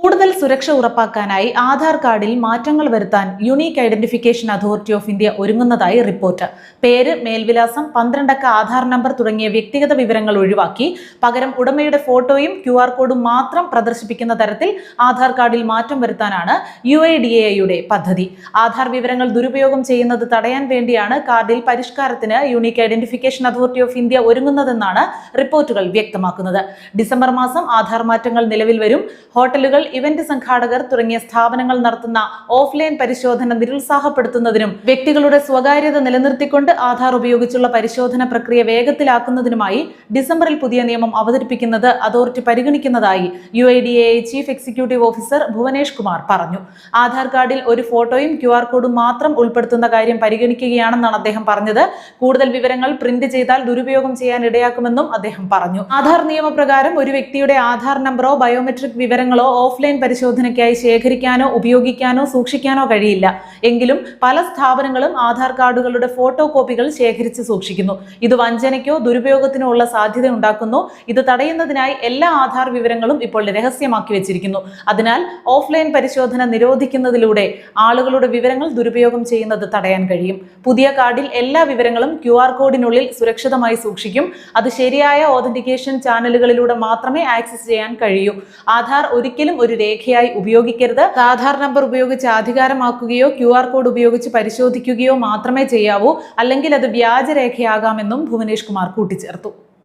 കൂടുതൽ സുരക്ഷ ഉറപ്പാക്കാനായി ആധാർ കാർഡിൽ മാറ്റങ്ങൾ വരുത്താൻ unique identification authority of India ഒരുങ്ങുന്നതായി റിപ്പോർട്ട്. പേര്, മേൽവിലാസം, 12 അക്ക ആധാർ നമ്പർ തുടങ്ങിയ വ്യക്തിഗത വിവരങ്ങൾ ഒഴിവാക്കി പകരം ഉടമയുടെ ഫോട്ടോയും QR കോഡും മാത്രം പ്രദർശിപ്പിക്കുന്ന തരത്തിൽ ആധാർ കാർഡിൽ മാറ്റം വരുത്താനാണ് UIDAI പദ്ധതി. ആധാർ വിവരങ്ങൾ ദുരുപയോഗം ചെയ്യുന്നത് തടയാൻ വേണ്ടിയാണ് കാർഡിൽ പരിഷ്കാരത്തിന് unique identification authority of India ഒരുങ്ങുന്നതെന്നാണ് റിപ്പോർട്ടുകൾ വ്യക്തമാക്കുന്നത്. ഡിസംബർ മാസം ആധാർ മാറ്റങ്ങൾ നിലവിൽ വരും. ഹോട്ടലുകൾ, ഇവന്റ് സംഘാടകർ തുടങ്ങിയ സ്ഥാപനങ്ങൾ നടത്തുന്ന ഓഫ്ലൈൻ പരിശോധന നിരുത്സാഹപ്പെടുത്തുന്നതിനും വ്യക്തികളുടെ സ്വകാര്യത നിലനിർത്തിക്കൊണ്ട് ആധാർ ഉപയോഗിച്ചുള്ള പരിശോധന പ്രക്രിയ വേഗത്തിലാക്കുന്നതിനുമായി ഡിസംബറിൽ പുതിയ നിയമം അവതരിപ്പിക്കുന്നത് അതോറിറ്റി പരിഗണിക്കുന്നതായി UIDAI chief executive officer Bhuvnesh Kumar പറഞ്ഞു. ആധാർ കാർഡിൽ ഒരു ഫോട്ടോയും QR കോഡും മാത്രം ഉൾപ്പെടുത്തുന്ന കാര്യം പരിഗണിക്കുകയാണെന്നാണ് അദ്ദേഹം പറഞ്ഞത്. കൂടുതൽ വിവരങ്ങൾ പ്രിന്റ് ചെയ്താൽ ദുരുപയോഗം ചെയ്യാൻ ഇടയാക്കുമെന്നും അദ്ദേഹം പറഞ്ഞു. ആധാർ നിയമപ്രകാരം ഒരു വ്യക്തിയുടെ ആധാർ നമ്പറോ ബയോമെട്രിക് വിവരങ്ങളോ ഓഫ്ലൈൻ പരിശോധനയ്ക്കായി ശേഖരിക്കാനോ ഉപയോഗിക്കാനോ സൂക്ഷിക്കാനോ കഴിയില്ല. എങ്കിലും പല സ്ഥാപനങ്ങളും ആധാർ കാർഡുകളുടെ ഫോട്ടോ കോപ്പികൾ ശേഖരിച്ച് സൂക്ഷിക്കുന്നു. ഇത് വഞ്ചനയ്ക്കോ ദുരുപയോഗത്തിനോ ഉള്ള സാധ്യത ഉണ്ടാക്കുന്നു. ഇത് തടയുന്നതിനായി എല്ലാ ആധാർ വിവരങ്ങളും ഇപ്പോൾ രഹസ്യമാക്കി വെച്ചിരിക്കുന്നു. അതിനാൽ ഓഫ്ലൈൻ പരിശോധന നിരോധിക്കുന്നതിലൂടെ ആളുകളുടെ വിവരങ്ങൾ ദുരുപയോഗം ചെയ്യുന്നത് തടയാൻ കഴിയും. പുതിയ കാർഡിൽ എല്ലാ വിവരങ്ങളും QR കോഡിനുള്ളിൽ സുരക്ഷിതമായി സൂക്ഷിക്കും. അത് ശരിയായ ഓതന്റിക്കേഷൻ ചാനലുകളിലൂടെ മാത്രമേ ആക്സസ് ചെയ്യാൻ കഴിയൂ. ആധാർ ഒരിക്കലും ഒരു രേഖയായി ഉപയോഗിക്കരുത്. ആധാർ നമ്പർ ഉപയോഗിച്ച് അധികാരമാക്കുകയോ QR കോഡ് ഉപയോഗിച്ച് പരിശോധിക്കുകയോ മാത്രമേ ചെയ്യാവൂ. അല്ലെങ്കിൽ അത് വ്യാജരേഖയാകാമെന്നും ഭുവനേഷ് കുമാർ കൂട്ടിച്ചേർത്തു.